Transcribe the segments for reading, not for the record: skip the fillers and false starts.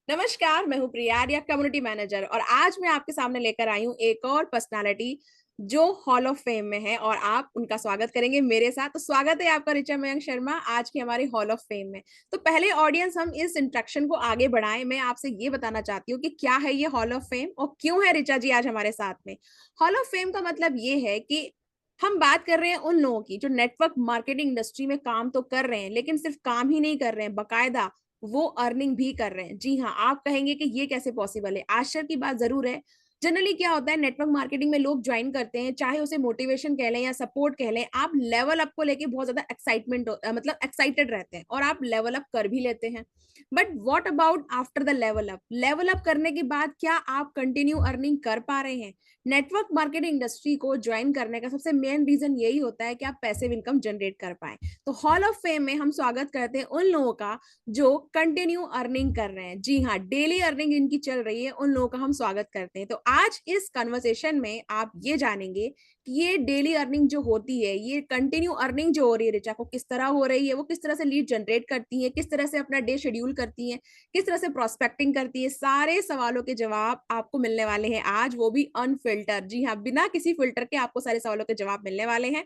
नमस्कार, मैं हूँ प्रिया आर्या, कम्युनिटी मैनेजर और आज मैं आपके सामने लेकर आई हूँ एक और पर्सनालिटी जो हॉल ऑफ फेम में है और आप उनका स्वागत करेंगे मेरे साथ। तो स्वागत है आपका ऋचा मयंक शर्मा आज की हमारी हॉल ऑफ फेम में। तो पहले ऑडियंस हम इस इंट्रोडक्शन को आगे बढ़ाएं, मैं आपसे ये बताना चाहती हूँ कि क्या है ये हॉल ऑफ फेम और क्यों है ऋचा जी आज हमारे साथ में। हॉल ऑफ फेम का मतलब ये है कि हम बात कर रहे हैं उन लोगों की जो नेटवर्क मार्केटिंग इंडस्ट्री में काम तो कर रहे हैं, लेकिन सिर्फ काम ही नहीं कर रहे हैं, बकायदा वो अर्निंग भी कर रहे हैं। जी हाँ, आप कहेंगे कि ये कैसे पॉसिबल है। आश्चर्य की बात जरूर है। जनरली क्या होता है, नेटवर्क मार्केटिंग में लोग ज्वाइन करते हैं, चाहे उसे मोटिवेशन कह लें या सपोर्ट कह लें, आप लेवल अप को लेके बहुत ज्यादा एक्साइटमेंट मतलब एक्साइटेड रहते हैं और आप लेवल अप कर भी लेते हैं। But what about after the level up? Level up करने के बाद क्या आप कंटिन्यू अर्निंग कर पा रहे हैं? नेटवर्क मार्केटिंग इंडस्ट्री को ज्वाइन करने का सबसे मेन रीजन यही होता है कि आप पैसिव इनकम जनरेट कर पाए। तो हॉल ऑफ फेम में हम स्वागत करते हैं उन लोगों का जो कंटिन्यू अर्निंग कर रहे हैं। जी हाँ, डेली अर्निंग इनकी चल रही है, उन लोगों का हम स्वागत करते हैं। तो आज इस कन्वर्सेशन में आप ये जानेंगे कि ये डेली अर्निंग जो होती है, ये कंटिन्यू अर्निंग जो हो रही है ऋचा को, किस तरह हो रही है, वो किस तरह से लीड जनरेट करती है, किस तरह से अपना डे शेड्यूल करती है, किस तरह से प्रोस्पेक्टिंग करती है। सारे सवालों के जवाब आपको मिलने वाले हैं आज, वो भी अनफिल्टर। जी हाँ, बिना किसी फिल्टर के आपको सारे सवालों के जवाब मिलने वाले हैं।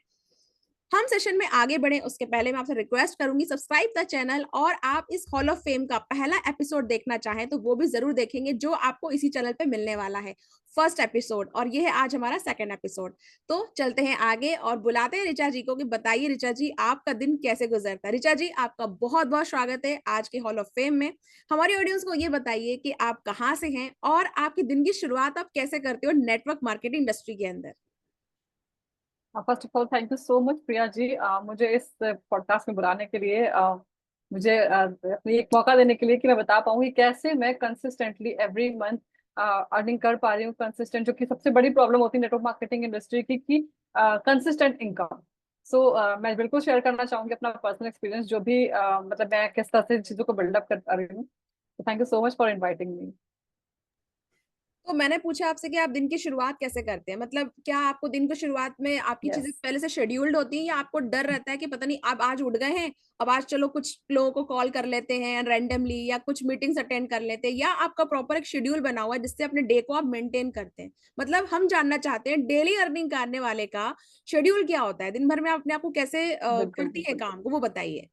हम सेशन में आगे बढ़े उसके पहले मैं आपसे रिक्वेस्ट करूंगी, सब्सक्राइब द चैनल, और आप इस हॉल ऑफ फेम का पहला एपिसोड देखना चाहें तो वो भी जरूर देखेंगे, जो आपको इसी चैनल पे मिलने वाला है, फर्स्ट एपिसोड, और ये है आज हमारा सेकंड एपिसोड। तो चलते हैं आगे और बुलाते हैं ऋचा जी को कि बताइए ऋचा जी, आपका दिन कैसे गुजरता है। ऋचा जी, आपका बहुत बहुत स्वागत है आज के हॉल ऑफ फेम में। हमारी ऑडियंस को ये बताइए कि आप कहाँ से हैं और आपकी दिन की शुरुआत आप कैसे करते हो नेटवर्क मार्केटिंग इंडस्ट्री के अंदर। First of all thank you so much Priya ji, मुझे इस पॉडकास्ट में बुलाने के लिए, मुझे अपनी एक मौका देने के लिए कि मैं बता पाऊँ कि कैसे मैं कंसिस्टेंटली एवरी मंथ अर्निंग कर पा रही हूँ कंसिस्टेंट, जो कि सबसे बड़ी प्रॉब्लम होती है नेटवर्क मार्केटिंग इंडस्ट्री की, कि कंसिस्टेंट इनकम। सो मैं बिल्कुल शेयर करना चाहूंगी अपना पर्सनल एक्सपीरियंस, जो भी मतलब मैं किस तरह से चीज़ों को बिल्डअप कर रही हूँ। तो thank you so much for inviting me. तो मैंने पूछा आपसे कि आप दिन की शुरुआत कैसे करते हैं, मतलब क्या आपको दिन की शुरुआत में आपकी चीजें यस। पहले से शेड्यूल्ड होती हैं या आपको डर रहता है कि पता नहीं अब आज उठ गए हैं, अब आज चलो कुछ लोगों को कॉल कर लेते हैं रैंडमली या कुछ मीटिंग्स अटेंड कर लेते हैं, या आपका प्रॉपर एक शेड्यूल बना हुआ है जिससे अपने डे को आप मेंटेन करते हैं? मतलब हम जानना चाहते हैं डेली अर्निंग करने वाले का शेड्यूल क्या होता है, दिन भर में आप अपने आप को कैसे बिल्कुल करती है बिल्कुल काम को, वो बताइए।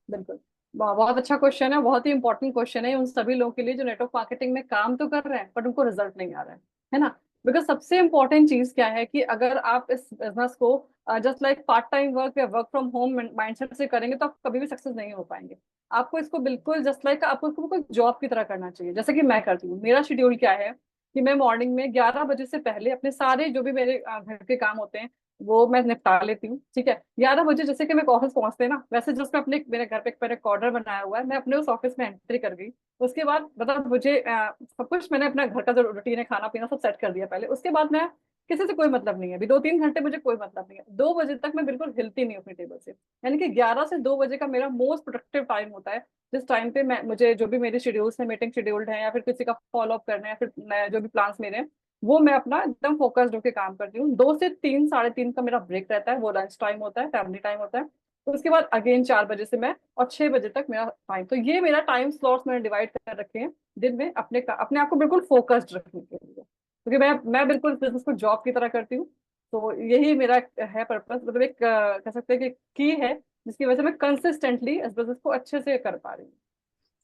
बिल्कुल। बहुत अच्छा क्वेश्चन है, बहुत ही इंपॉर्टेंट क्वेश्चन है उन सभी लोगों के लिए जो नेटवर्क मार्केटिंग में काम तो कर रहे हैं बट उनको रिजल्ट नहीं आ रहा है ना। बिकॉज सबसे इंपॉर्टेंट चीज क्या है कि अगर आप इस बिजनेस को just like part time work या वर्क फ्रॉम होम माइंडसेट से करेंगे तो आप कभी भी सक्सेस नहीं हो पाएंगे। आपको इसको बिल्कुल जस्ट लाइक आपको इसको कोई जॉब की तरह करना चाहिए, जैसे कि मैं करती हूँ। मेरा शेड्यूल क्या है कि मैं मॉर्निंग में 11 बजे से पहले अपने सारे जो भी मेरे घर के काम होते हैं वो मैं निपटा लेती हूँ। ठीक है, 11 बजे जैसे कि मैं ऑफिस पहुंचते हैं ना, वैसे जस्ट मैं अपने मेरे घर पे एक ऑर्डर बनाया हुआ है, मैं अपने उस ऑफिस में एंट्री कर गई। उसके बाद मतलब मुझे सब कुछ मैंने अपना घर का जो रूटीन है, खाना पीना सब सेट कर दिया पहले। उसके बाद मैं किसी से कोई मतलब नहीं है, अभी 2-3 घंटे मुझे कोई मतलब नहीं है। 2 बजे तक मैं बिल्कुल हिलती नहीं हूँ अपनी टेबल से, यानी कि 11 से 2 बजे का मेरा मोस्ट प्रोडक्टिव टाइम होता है, जिस टाइम पे मैं मुझे जो भी मेरे शेड्यूल्स है, मीटिंग शेड्यूल्ड है या फिर किसी का फॉलो अप करना है, या फिर जो भी प्लान्स मेरे हैं, वो मैं अपना एकदम फोकस्ड होकर काम करती हूँ। 2 से 3, 3:30 का मेरा ब्रेक रहता है, वो लंच टाइम होता है, फैमिली टाइम होता है। तो उसके बाद अगेन 4 बजे से मैं और 6 बजे तक मेरा टाइम, तो ये मेरा टाइम स्लॉट्स मैंने डिवाइड कर रखे हैं दिन में अपने आप को बिल्कुल फोकस्ड रखने के लिए, क्योंकि मैं बिल्कुल बिजनेस को जॉब की तरह करती हूँ। तो यही मेरा है पर्पस, मतलब एक कह सकते हैं कि की है जिसकी वजह से मैं कंसिस्टेंटली इस बिजनेस को अच्छे से कर पा रही हूँ।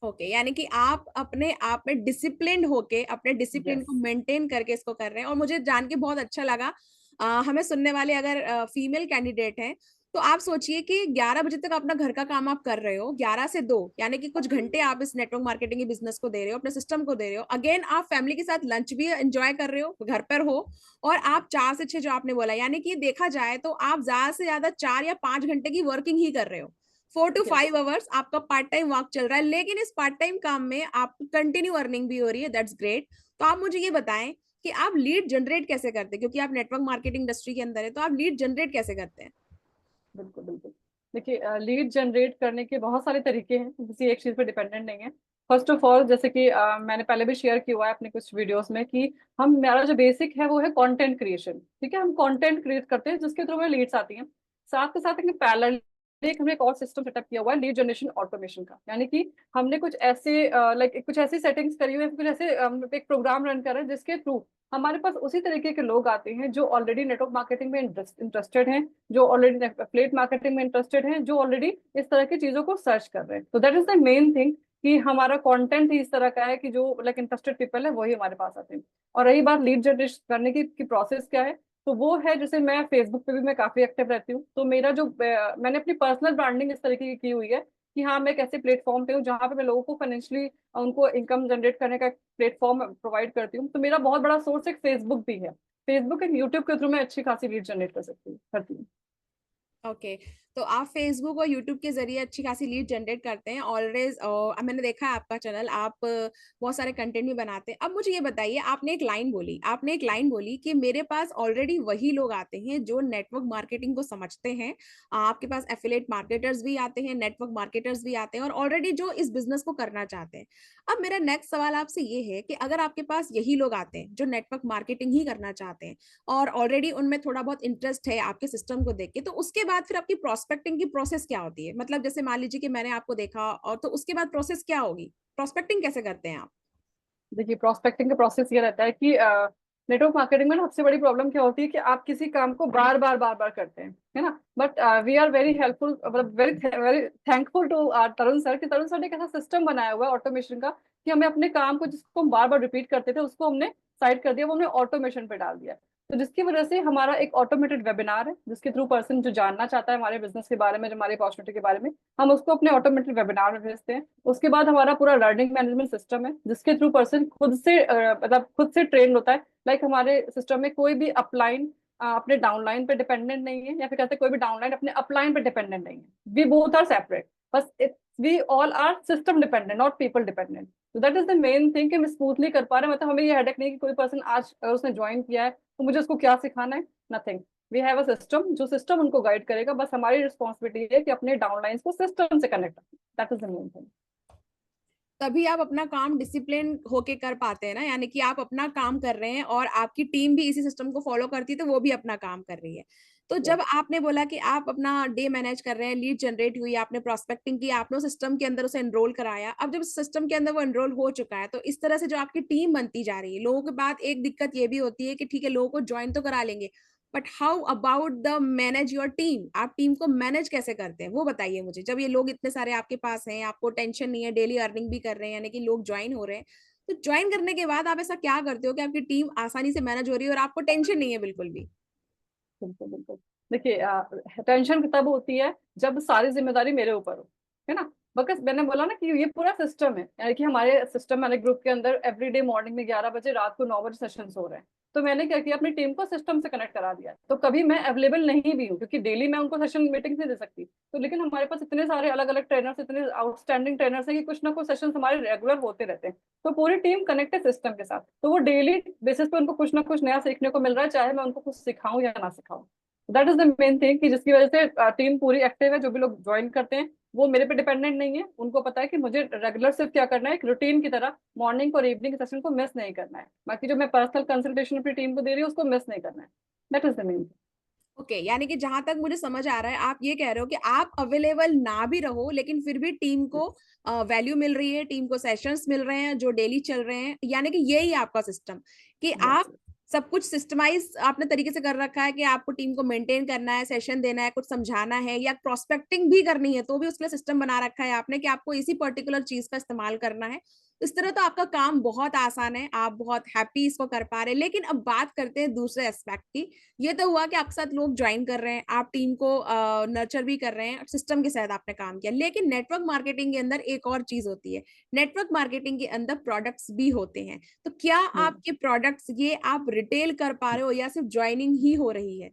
ओके, यानी कि आप अपने आप में डिसिप्लिन्ड होके अपने डिसिप्लिन यस। को मेंटेन करके इसको कर रहे हैं, और मुझे जान के बहुत अच्छा लगा। हमें सुनने वाले अगर फीमेल कैंडिडेट हैं तो आप सोचिए कि 11 बजे तक अपना घर का काम आप कर रहे हो, 11 से 2, यानी कि कुछ घंटे आप इस नेटवर्क मार्केटिंग के बिजनेस को दे रहे हो, अपने सिस्टम को दे रहे हो, अगेन आप फैमिली के साथ लंच भी एंजॉय कर रहे हो, घर पर हो, और आप 4 से 6 जो आपने बोला, यानी कि देखा जाए तो आप ज्यादा से ज्यादा 4 या 5 घंटे की वर्किंग ही कर रहे हो। 4 to 5 आवर्स आपका पार्ट टाइम वर्क चल रहा है, लेकिन इस पार्ट टाइम काम में आप कंटिन्यू अर्निंग भी हो रही है, दैट्स ग्रेट। तो आप मुझे ये बताएं कि आप लीड जनरेट कैसे करते हैं, क्योंकि आप नेटवर्क मार्केटिंग इंडस्ट्री के अंदर है, तो आप लीड जनरेट कैसे करते हैं? बिल्कुल बिल्कुल। देखिए, लीड जनरेट करने के बहुत सारे तरीके हैं, किसी एक चीज पे डिपेंडेंट नहीं है। फर्स्ट ऑफ ऑल, जैसे कि मैंने पहले भी शेयर किया हुआ है अपने कुछ वीडियोस में, कि हम हमारा जो बेसिक है वो है कंटेंट क्रिएशन। ठीक है, हम कंटेंट क्रिएट करते हैं जिसके थ्रू हमें लीड्स आती हैं। साथ के साथ एक पैरेलल एक हमने एक और सिस्टम सेटअप किया हुआ है लीड जनरेशन ऑटोमेशन का, यानी कि हमने कुछ ऐसे लाइक कुछ ऐसी सेटिंग्स करी हुई है, कुछ ऐसे एक प्रोग्राम रन कर रहे हैं जिसके थ्रू हमारे पास उसी तरीके के लोग आते हैं जो ऑलरेडी नेटवर्क मार्केटिंग में इंटरेस्टेड हैं, जो ऑलरेडी एफिलिएट मार्केटिंग में इंटरेस्टेड हैं, जो ऑलरेडी इस तरह की चीजों को सर्च कर रहे हैं। तो that is the main thing कि हमारा कंटेंट ही इस तरह का है कि जो लाइक इंटरेस्टेड पीपल है वही हमारे पास आते हैं। और रही बात लीड जनरेट करने की प्रोसेस क्या है, तो वो है जैसे मैं फेसबुक पे भी मैं काफी एक्टिव रहती हूँ, तो मेरा जो मैंने अपनी पर्सनल ब्रांडिंग इस तरीके की हुई है कि हाँ मैं एक ऐसे प्लेटफॉर्म पे हूँ जहाँ पे मैं लोगों को फाइनेंशियली उनको इनकम जनरेट करने का प्लेटफॉर्म प्रोवाइड करती हूँ। तो मेरा बहुत बड़ा सोर्स एक फेसबुक भी है, फेसबुक एंड यूट्यूब के थ्रू मैं अच्छी खासी लीड जनरेट कर सकती हूँ करती हूँ। ओके तो आप फेसबुक और यूट्यूब के जरिए अच्छी खासी लीड जनरेट करते हैं ऑलरेज। मैंने देखा है आपका चैनल, आप बहुत सारे कंटेंट भी बनाते हैं। अब मुझे ये बताइए, आपने एक लाइन बोली कि मेरे पास ऑलरेडी वही लोग आते हैं जो नेटवर्क मार्केटिंग को समझते हैं। आपके पास एफिलिएट मार्केटर्स भी आते हैं, नेटवर्क मार्केटर्स भी आते हैं, और ऑलरेडी जो इस बिजनेस को करना चाहते हैं। अब मेरा नेक्स्ट सवाल आपसे ये है कि अगर आपके पास यही लोग आते हैं जो नेटवर्क मार्केटिंग ही करना चाहते हैं और ऑलरेडी उनमें थोड़ा बहुत इंटरेस्ट है आपके सिस्टम को देख के, तो उसके बाद फिर आपकी प्रोस्पेक्टिंग की प्रोसेस क्या होती है? मतलब जैसे मान लीजिए कि मैंने आपको देखा, और तो उसके बाद प्रोसेस क्या होगी? प्रोस्पेक्टिंग कैसे करते हैं आप? देखिए प्रोस्पेक्टिंग का प्रोसेस ये रहता है कि नेटवर्क मार्केटिंग में ना सबसे बड़ी प्रॉब्लम क्या होती है कि आप किसी काम को बार बार करते हैं, है ना। But we are very helpful, मतलब very thankful to Tarun sir कि तरुण सर ने एक ऐसा सिस्टम बनाया हुआ है ऑटोमेशन का कि हमें अपने काम को जिसको हम बार बार रिपीट करते थे उसको हमने साइड कर दिया, वो हमने ऑटोमेशन पे डाल दिया। तो जिसकी वजह से हमारा एक ऑटोमेटेड वेबिनार है जिसके थ्रू पर्सन जो जानना चाहता है हमारे बिजनेस के बारे में, जो हमारी अपॉर्चुनिटी के बारे में, हम उसको अपने ऑटोमेटेड वेबिनार में भेजते हैं। उसके बाद हमारा पूरा लर्निंग मैनेजमेंट सिस्टम है जिसके थ्रू पर्सन खुद से मतलब खुद से ट्रेन होता है। लाइक हमारे सिस्टम में कोई भी अपलाइन अपने डाउनलाइन पे डिपेंडेंट नहीं है, या फिर कहते हैं कोई भी डाउनलाइन अपने अपलाइन पे डिपेंडेंट नहीं है। वी बोथ आर सेपरेट, बस we all are system dependent not people dependent. तो that is the main thing कि हम स्मूथली कर पा रहे हैं। मतलब हमें ये हेडेक नहीं कि कोई पर्सन आज अगर उसने ज्वाइन किया है तो मुझे उसको क्या सिखाना है, nothing. We have a system, जो सिस्टम उनको गाइड करेगा, बस हमारी रिस्पॉन्सिबिलिटी है कि अपने डाउनलाइंस को सिस्टम से कनेक्ट करें। That is the main thing. तभी आप अपना काम डिसिप्लिन होके कर पाते हैं ना, यानी कि आप अपना काम कर रहे हैं और आपकी टीम भी इसी सिस्टम को फॉलो करती है, तो वो भी अपना काम कर रही है। तो जब आपने बोला कि आप अपना डे मैनेज कर रहे हैं, लीड जनरेट हुई, आपने प्रोस्पेक्टिंग की, आपने सिस्टम के अंदर उसे एनरोल कराया, अब जब सिस्टम के अंदर वो एनरोल हो चुका है, तो इस तरह से जो आपकी टीम बनती जा रही है, लोगों के बाद एक दिक्कत ये भी होती है कि ठीक है लोगों को ज्वाइन तो करा लेंगे, but how about the manage your team? आप टीम को मैनेज कैसे करते हैं वो बताइए मुझे। जब ये लोग इतने सारे आपके पास हैं, आपको टेंशन नहीं है, डेली अर्निंग भी कर रहे हैं, यानी कि लोग ज्वाइन हो रहे हैं, तो ज्वाइन करने के बाद आप ऐसा क्या करते हो कि आपकी टीम आसानी से मैनेज हो रही है और आपको टेंशन नहीं है बिल्कुल भी? बिल्कुल बिल्कुल। देखिए टेंशन तब होती है जब सारी जिम्मेदारी मेरे ऊपर हो, है ना। बस मैंने बोला ना कि ये पूरा सिस्टम है, यानी कि हमारे सिस्टम हमारे ग्रुप के अंदर एवरीडे मॉर्निंग में 11 बजे, रात को 9 बजे सेशंस हो रहे हैं। तो मैंने क्या किया, अपनी टीम को सिस्टम से कनेक्ट करा दिया। तो कभी मैं अवेलेबल नहीं भी हूँ क्योंकि डेली मैं उनको सेशन मीटिंग नहीं दे सकती, तो लेकिन हमारे पास इतने सारे अलग अलग ट्रेनर्स, इतने आउटस्टैंडिंग ट्रेनर्स हैं कि कुछ ना कुछ सेशन हमारे रेगुलर होते रहते हैं। तो पूरी टीम कनेक्ट है सिस्टम के साथ, तो वो डेली बेसिस पे उनको कुछ ना कुछ नया सीखने को मिल रहा है, चाहे मैं उनको कुछ सिखाऊं या ना सिखाऊं। That is the main thing कि जिसकी वजह से टीम पूरी एक्टिव है। जो भी लोग ज्वाइन करते हैं वो मेरे पे डिपेंडेंट नहीं है, उनको पता है कि मुझे रेगुलर सिर्फ क्या करना है, एक रूटीन की तरह मॉर्निंग और इवनिंग सेशन को मिस नहीं करना है। बाकी जो मैं पर्सनल कंसल्टेशन अपनी टीम को दे रही हूँ उसको मिस नहीं करना है। That is the main thing. Okay यानी कि जहां तक मुझे समझ आ रहा है, आप ये कह रहे हो कि आप अवेलेबल ना भी रहो लेकिन फिर भी टीम को वैल्यू मिल रही है, टीम को सेशंस मिल रहे हैं जो डेली चल रहे हैं, यानी कि यही आपका सिस्टम कि यस। आप सब कुछ सिस्टमाइज आपने तरीके से कर रखा है कि आपको टीम को मेंटेन करना है, सेशन देना है, कुछ समझाना है या प्रोस्पेक्टिंग भी करनी है, तो भी उसके लिए सिस्टम बना रखा है आपने कि आपको इसी पर्टिकुलर चीज का इस्तेमाल करना है। इस तरह तो आपका काम बहुत आसान है, आप बहुत हैप्पी इसको कर पा रहे हैं। लेकिन अब बात करते हैं दूसरे एस्पेक्ट की। ये तो हुआ कि आपके साथ लोग ज्वाइन कर रहे हैं, आप टीम को नर्चर भी कर रहे हैं, सिस्टम के साथ आपने काम किया, लेकिन नेटवर्क मार्केटिंग के अंदर एक और चीज होती है। नेटवर्क मार्केटिंग के अंदर प्रोडक्ट्स भी होते हैं, तो क्या आपके प्रोडक्ट्स ये आप रिटेल कर पा रहे हो या सिर्फ ज्वाइनिंग ही हो रही है?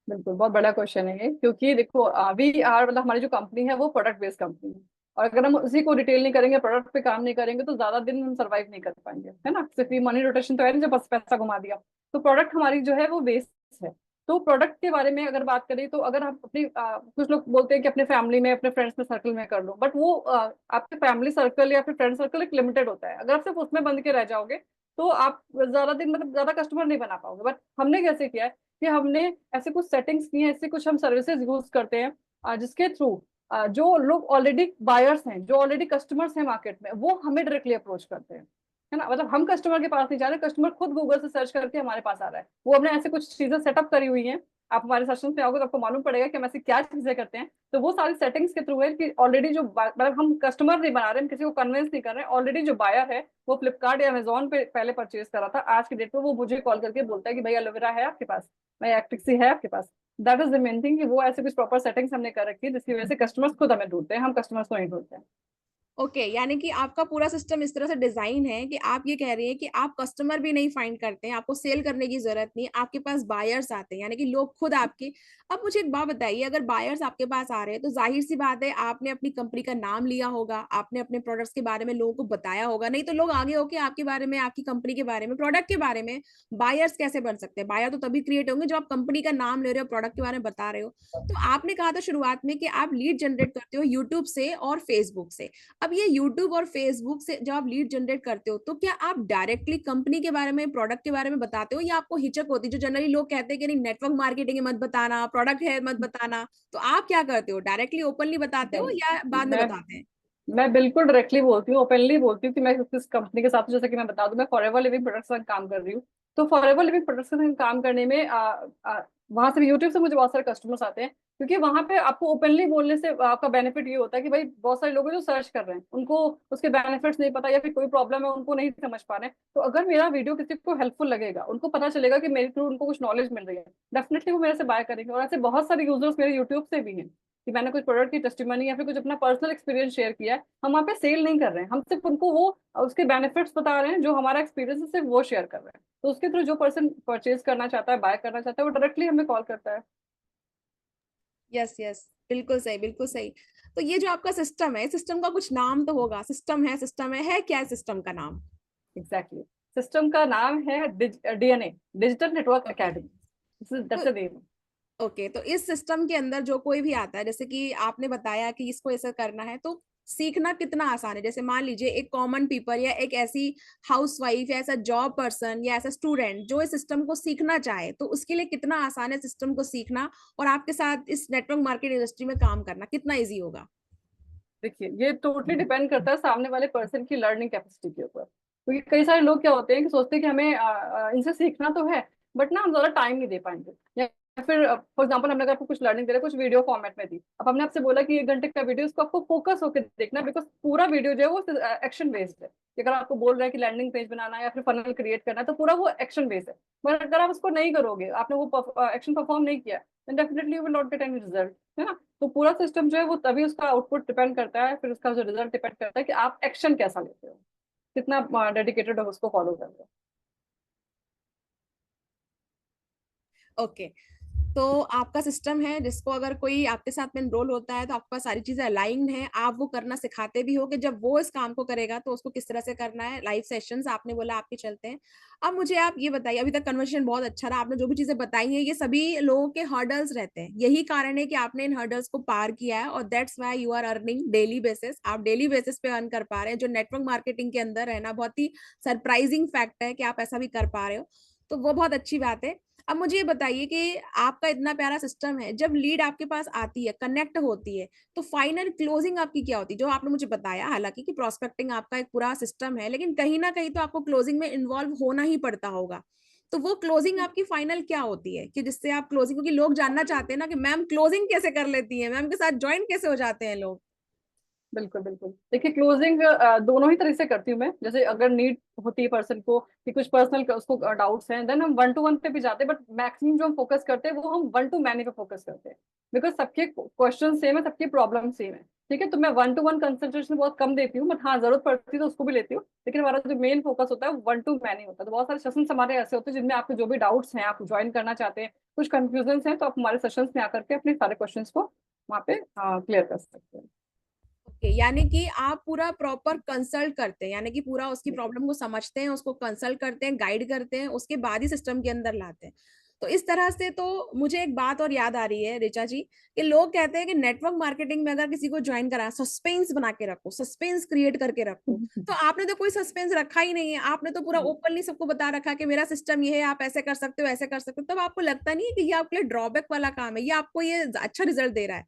बिल्कुल, बहुत बड़ा क्वेश्चन है ये, क्योंकि देखो वी आर मतलब हमारी जो कंपनी है वो प्रोडक्ट बेस्ड कंपनी है। और अगर हम उसी को रिटेल नहीं करेंगे, प्रोडक्ट पे काम नहीं करेंगे, तो ज्यादा दिन हम सर्वाइव नहीं कर पाएंगे, है ना। सिर्फ ये मनी रोटेशन तो है नहीं जो बस पैसा घुमा दिया। तो प्रोडक्ट हमारी जो है वो बेस्ड है। तो प्रोडक्ट के बारे में अगर बात करें तो अगर हम अपनी कुछ लोग बोलते हैं कि अपने फैमिली में, अपने फ्रेंड्स में सर्कल में कर लो, बट वो आपके फैमिली सर्कल या फिर फ्रेंड सर्कल एक लिमिटेड होता है। अगर आप सिर्फ उसमें बंद के रह जाओगे तो आप ज्यादा दिन मतलब ज्यादा कस्टमर नहीं बना पाओगे। बट हमने कैसे किया है कि हमने ऐसे कुछ सेटिंग्स की हैं, ऐसे कुछ हम सर्विसेज यूज करते हैं जिसके थ्रू जो लोग ऑलरेडी बायर्स हैं, जो ऑलरेडी कस्टमर्स हैं मार्केट में, वो हमें डायरेक्टली अप्रोच करते हैं, है ना। मतलब हम कस्टमर के पास नहीं जा रहे, कस्टमर खुद गूगल से सर्च करके हमारे पास आ रहा है। वो हमने ऐसे कुछ चीजें सेटअप करी हुई हैं, आप हमारे सेशन पे आओगे तो आपको मालूम पड़ेगा कि हम ऐसी क्या चीजें करते हैं। तो वो सारी सेटिंग्स के थ्रू है कि ऑलरेडी जो मतलब हम कस्टमर नहीं बना रहे, हम किसी को कन्विंस नहीं कर रहे हैं, ऑलरेडी जो बायर है वो फ्लिपकार्ट या अमेजोन पे पहले परचेज करा था, आज की डेट में वो मुझे कॉल करके बोलता है कि भाई एलोवेरा है आपके पास, भाई एक्टिक्सी है आपके पास। That is the main thing, कि वो ऐसे कुछ प्रॉपर सेटिंग्स हमने कर रखी है जिसकी वजह से कस्टमर्स खुद हमें ढूंढते हैं, हम कस्टमर्स को नहीं ढूंढते हैं। ओके यानी कि आपका पूरा सिस्टम इस तरह से डिजाइन है कि आप ये कह रही हैं कि आप कस्टमर भी नहीं फाइंड करते हैं, आपको सेल करने की जरूरत नहीं, आपके पास बायर्स आते हैं, यानी कि लोग खुद आपके। अब मुझे एक बात बताइए, अगर बायर्स आपके पास आ रहे हैं तो जाहिर सी बात है आपने अपनी कंपनी का नाम लिया होगा, आपने अपने प्रोडक्ट्स के बारे में लोगों को बताया होगा, नहीं तो लोग आगे होके आपके बारे में, आपकी कंपनी के बारे में, प्रोडक्ट के बारे में बायर्स कैसे बन सकते हैं? बायर तो तभी क्रिएट होंगे जब आप कंपनी का नाम ले रहे हो, प्रोडक्ट के बारे में बता रहे हो। तो आपने कहा था शुरुआत में कि आप लीड जनरेट करते हो यूट्यूब से और फेसबुक से। अब ये यूट्यूब और फेसबुक से जब आप लीड जनरेट करते हो तो क्या आप डायरेक्टली कंपनी के बारे में, प्रोडक्ट के बारे में बताते हो, या आपको हिचक होती है? जो जनरली लोग कहते हैं कि नहीं नेटवर्क मार्केटिंग है मत बताना, प्रोडक्ट है मत बताना, तो आप क्या करते हो? डायरेक्टली ओपनली बताते हो नहीं, या बाद में मैं बताते हैं? मैं बिल्कुल डायरेक्टली बोलती हूँ, ओपनली बोलती हूँ कि मैं किस कंपनी के साथ हूँ। जैसे कि मैं बता दूं, मैं फॉरएवर लिविंग प्रोडक्ट्स के साथ काम कर रही हूँ। तो फॉरएवर लिविंग प्रोडक्ट्स के साथ काम करने में वहां से भी यूट्यूब से मुझे बहुत सारे कस्टमर्स आते हैं, क्योंकि वहां पे आपको ओपनली बोलने से आपका बेनिफिट ये होता है कि भाई बहुत सारे लोग हैं जो सर्च कर रहे हैं, उनको उसके बेनिफिट्स नहीं पता, या फिर कोई प्रॉब्लम है उनको नहीं समझ पा रहे हैं। तो अगर मेरा वीडियो किसी को हेल्पफुल लगेगा, उनको पता चलेगा कि मेरे थ्रू उनको कुछ नॉलेज मिल रही है, डेफिनेटली वो मेरे से बाय करेंगे। और ऐसे बहुत सारे यूजर्स मेरे यूट्यूब से भी हैं कि मैंने कुछ प्रोडक्ट की टेस्टिमनी या फिर कुछ अपना पर्सनल एक्सपीरियंस शेयर किया है, हम वहाँ पे सेल नहीं कर रहे हैं, हम सिर्फ उनको वो उसके बेनिफिट्स बता रहे हैं, जो हमारा एक्सपीरियंस है सिर्फ वो शेयर कर रहे हैं। तो उसके थ्रू जो पर्सन परचेज करना चाहता है, बाय करना चाहता है, वो डायरेक्टली हमें कॉल करता है। यस यस, बिल्कुल सही बिल्कुल सही। तो ये जो आपका सिस्टम है, सिस्टम का कुछ नाम तो होगा, सिस्टम है, सिस्टम है क्या है सिस्टम का नाम? एग्जैक्टली, सिस्टम का नाम है DNA, digital network okay, academy, that's तो द नेम। ओके तो इस सिस्टम के अंदर जो कोई भी आता है, जैसे कि आपने बताया कि इसको ऐसा करना है, तो सीखना कितना आसान है? जैसे मान लीजिए एक कॉमन पीपल या एक ऐसी हाउसवाइफ या ऐसा जॉब पर्सन या ऐसा स्टूडेंट जो इस सिस्टम को सीखना चाहे, तो उसके लिए कितना आसान है सिस्टम को सीखना, और आपके साथ इस नेटवर्क मार्केट इंडस्ट्री में काम करना कितना इजी होगा? देखिए, ये टोटली डिपेंड करता है सामने वाले पर्सन की लर्निंग कैपेसिटी के ऊपर, क्योंकि कई सारे लोग क्या होते हैं कि सोचते हैं कि हमें इनसे सीखना तो है, बट ना हम ज्यादा टाइम नहीं दे पाएंगे। या फिर फॉर एग्जाम्पल हमने अगर आपको कुछ लर्निंग दे रहे, कुछ वीडियो फॉर्मेट में दी, अब हमने आपसे बोला कि 1 घंटे का वीडियो, इसको आपको फोकस होकर देखना, बिकॉज पूरा वीडियो जो है वो एक्शन बेस्ड है। कि अगर आपको बोल रहे हैं कि लैंडिंग पेज बनाना है या फिर फनल क्रिएट करना है, तो पूरा वो एक्शन बेस्ड है। मगर अगर आप उसको नहीं करोगे, आपने वो एक्शन परफॉर्म नहीं किया, then definitely you will not get any result, है ना। तो पूरा सिस्टम जो है वो तभी उसका आउटपुट डिपेंड करता है, फिर उसका जो रिजल्ट डिपेंड करता है कि आप एक्शन कैसा लेते हो, कितना डेडिकेटेड हो उसको फॉलो कर रहे हो। ओके, तो आपका सिस्टम है जिसको अगर कोई आपके साथ में एनरोल होता है तो आपके पास सारी चीजें अलाइंड हैं, आप वो करना सिखाते भी हो कि जब वो इस काम को करेगा तो उसको किस तरह से करना है। लाइव सेशंस आपने बोला आपके चलते हैं। अब मुझे आप ये बताइए, अभी तक कन्वर्सेशन बहुत अच्छा रहा, आपने जो भी चीजें बताई हैं ये सभी लोगों के हर्डल्स रहते हैं, यही कारण है कि आपने इन हर्डल्स को पार किया है, और that's why you are earning daily basis, आप डेली बेसिस पे अर्न कर पा रहे हैं, जो नेटवर्क मार्केटिंग के अंदर है ना, बहुत ही सरप्राइजिंग फैक्ट है कि आप ऐसा भी कर पा रहे हो, तो वो बहुत अच्छी बात है। अब मुझे ये बताइए कि आपका इतना प्यारा सिस्टम है, जब लीड आपके पास आती है, कनेक्ट होती है, तो फाइनल क्लोजिंग आपकी क्या होती है? जो आपने मुझे बताया हालांकि कि प्रोस्पेक्टिंग आपका एक पूरा सिस्टम है, लेकिन कहीं ना कहीं तो आपको क्लोजिंग में इन्वॉल्व होना ही पड़ता होगा, तो वो क्लोजिंग आपकी फाइनल क्या होती है कि जिससे आप क्लोजिंग, क्योंकि लोग जानना चाहते हैं ना कि मैम क्लोजिंग कैसे कर लेती है, मैम के साथ ज्वाइन कैसे हो जाते हैं लोग? बिल्कुल बिल्कुल, देखिए क्लोजिंग दोनों ही तरह से करती हूँ मैं। जैसे अगर नीड होती है पर्सन को कि कुछ पर्सनल उसको डाउट्स हैं, देन हम 1 to 1 पे भी जाते हैं, बट मैक्सिमम जो हम फोकस करते हैं वो हम 1 to many पे फोकस करते हैं, बिकॉज सबके क्वेश्चन सेम है, सबकी प्रॉब्लम सेम है। ठीक है, तो मैं 1 to 1 कंसल्टेशन बहुत कम देती हूँ, बट हाँ जरूरत पड़ती है तो उसको भी लेती हूँ, लेकिन हमारा जो मेन फोकस होता है वो 1 to many होता है। तो बहुत सारे सेशंस हमारे ऐसे होते हैं जिनमें आपके जो भी डाउट्स हैं, आप ज्वाइन करना चाहते हैं, कुछ कंफ्यूजन हैं, तो आप हमारे सेशंस में आकर के अपने सारे क्वेश्चन को वहाँ पे क्लियर कर सकते हैं। ओके, यानी कि आप पूरा प्रॉपर कंसल्ट करते हैं, यानी कि पूरा उसकी प्रॉब्लम को समझते हैं, उसको कंसल्ट करते हैं, गाइड करते हैं, उसके बाद ही सिस्टम के अंदर लाते हैं। तो इस तरह से तो मुझे एक बात और याद आ रही है ऋचा जी, कि लोग कहते हैं कि नेटवर्क मार्केटिंग में अगर किसी को ज्वाइन करा, सस्पेंस बना के रखो, सस्पेंस क्रिएट करके रखो। तो आपने तो कोई सस्पेंस रखा ही नहीं है, आपने तो पूरा ओपनली सबको बता रखा है कि मेरा सिस्टम ये है, आप ऐसे कर सकते हो, ऐसे कर सकते हो। तब आपको लगता नहीं है कि ये आपके लिए ड्रॉबैक वाला काम है, ये आपको ये अच्छा रिजल्ट दे रहा है?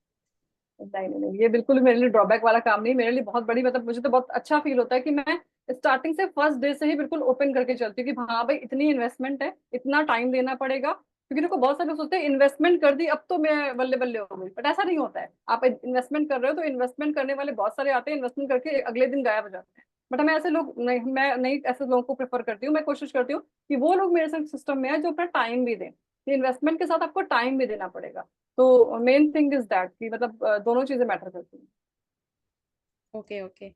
नहीं नहीं नहीं, ये बिल्कुल मेरे लिए ड्रॉबैक वाला काम नहीं, मेरे लिए बहुत बड़ी, मतलब मुझे तो बहुत अच्छा फील होता है कि मैं स्टार्टिंग से फर्स्ट डे से ही बिल्कुल ओपन करके चलती हूँ कि हाँ भाई इतनी इन्वेस्टमेंट है, इतना टाइम देना पड़ेगा, क्योंकि देखो बहुत सारे लोग सोचते हैं इन्वेस्टमेंट कर दी अब तो मैं बल्ले बल्ले हो गई, बट ऐसा नहीं होता है। आप इन्वेस्टमेंट कर रहे हो तो इन्वेस्टमेंट करने वाले बहुत सारे आते हैं, इन्वेस्टमेंट करके अगले दिन गायब हो जाते हैं। बट हमें ऐसे लोग नहीं, मैं नहीं ऐसे लोगों को प्रेफर करती हूँ। मैं कोशिश करती हूँ कि वो लोग मेरे साथ सिस्टम में है जो अपना टाइम भी दें, इन्वेस्टमेंट के साथ आपको टाइम भी देना पड़ेगा। तो मेन थिंग इज दैट कि मतलब दोनों चीजें मैटर करती हैं। Okay okay.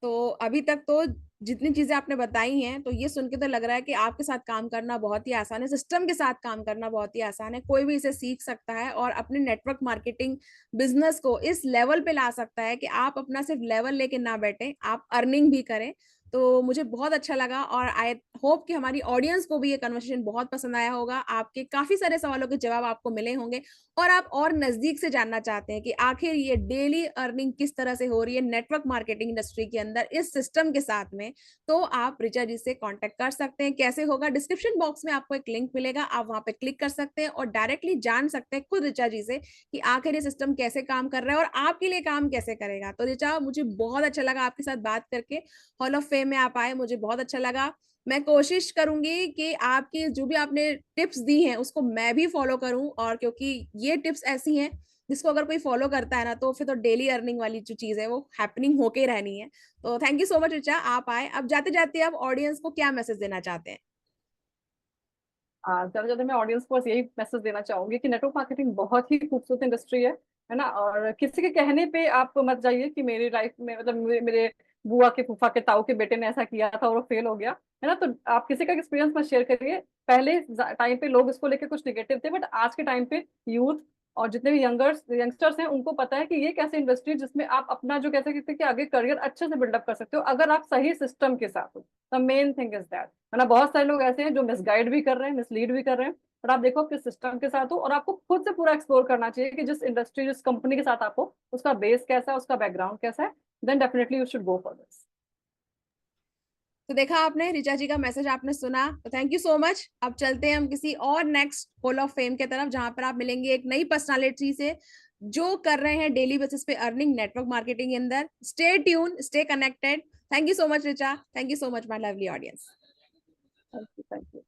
तो अभी तक तो जितनी चीजें आपने बताई हैं, तो ये सुन के तो लग रहा है कि आपके साथ काम करना बहुत ही आसान है, सिस्टम के साथ काम करना बहुत ही आसान है, कोई भी इसे सीख सकता है और अपने नेटवर्क मार्केटिंग बिजनेस को इस लेवल पे ला सकता है कि आप अपना सिर्फ लेवल लेके ना बैठे, आप अर्निंग भी करें। तो मुझे बहुत अच्छा लगा और आई होप कि हमारी ऑडियंस को भी ये कन्वर्सेशन बहुत पसंद आया होगा। आपके काफी सारे सवालों के जवाब आपको मिले होंगे और आप और नजदीक से जानना चाहते हैं कि आखिर ये डेली अर्निंग किस तरह से हो रही है नेटवर्क मार्केटिंग इंडस्ट्री के अंदर इस सिस्टम के साथ में। तो आप ऋचा जी से कांटेक्ट कर सकते हैं। कैसे होगा? डिस्क्रिप्शन बॉक्स में आपको एक लिंक मिलेगा, आप वहां पे क्लिक कर सकते हैं और डायरेक्टली जान सकते हैं खुद ऋचा जी से कि आखिर ये सिस्टम कैसे काम कर रहा है और आपके लिए काम कैसे करेगा। तो ऋचा, मुझे बहुत अच्छा लगा आपके साथ बात करके। हॉल ऑफ फेम में आप आए, मुझे बहुत अच्छा लगा। मैं कोशिश करूंगी कि आपकी जो भी आपने टिप्स दी हैं उसको मैं भी फॉलो करूं, और क्योंकि ये टिप्स ऐसी हैं जिसको अगर कोई फॉलो करता है ना, तो फिर तो डेली अर्निंग वाली जो चीज है वो हैपनिंग होके रहनी है। तो thank you so much Richa, आप आए। अब जाते जाते आप ऑडियंस को क्या मैसेज देना चाहते हैं? हाँ, ज्यादा ज्यादा मैं ऑडियंस को बस यही मैसेज देना चाहूंगी कि नेटवर्क मार्केटिंग बहुत ही खूबसूरत इंडस्ट्री है ना। और किसी के कहने पे आप मत जाइए कि मेरी लाइफ में, मतलब मेरे बुआ के फूफा के ताऊ के बेटे ने ऐसा किया था और वो फेल हो गया, है ना। तो आप किसी का एक्सपीरियंस मत शेयर करिए। पहले टाइम पे लोग इसको लेके कुछ निगेटिव थे, बट आज के टाइम पे यूथ और जितने भी यंगस्टर्स हैं उनको पता है कि ये कैसे इंडस्ट्री है जिसमें आप अपना जो कह सकते हैं कि आगे करियर अच्छे से बिल्डअप कर सकते हो अगर आप सही सिस्टम के साथ हो। The main thing is that, है ना। बहुत सारे लोग ऐसे हैं जो मिसगाइड भी कर रहे हैं, मिसलीड भी कर रहे हैं, पर आप देखो किस सिस्टम के साथ हो, और आपको खुद से पूरा एक्सप्लोर करना चाहिए कि जिस इंडस्ट्री, जिस कंपनी के साथ आप हो उसका बेस कैसा है, उसका बैकग्राउंड कैसा है। Then definitely you should go for this. तो देखा आपने, ऋचा जी का मैसेज आपने सुना, तो थैंक यू सो मच। अब चलते हैं हम किसी और नेक्स्ट हॉल ऑफ फेम के तरफ, जहां पर आप मिलेंगे एक नई पर्सनालिटी से जो कर रहे हैं डेली बेसिस पे अर्निंग नेटवर्क मार्केटिंग के अंदर। Stay tune, stay connected. Thank you so much Richa, thank you so much my lovely audience. Thank you, thank you.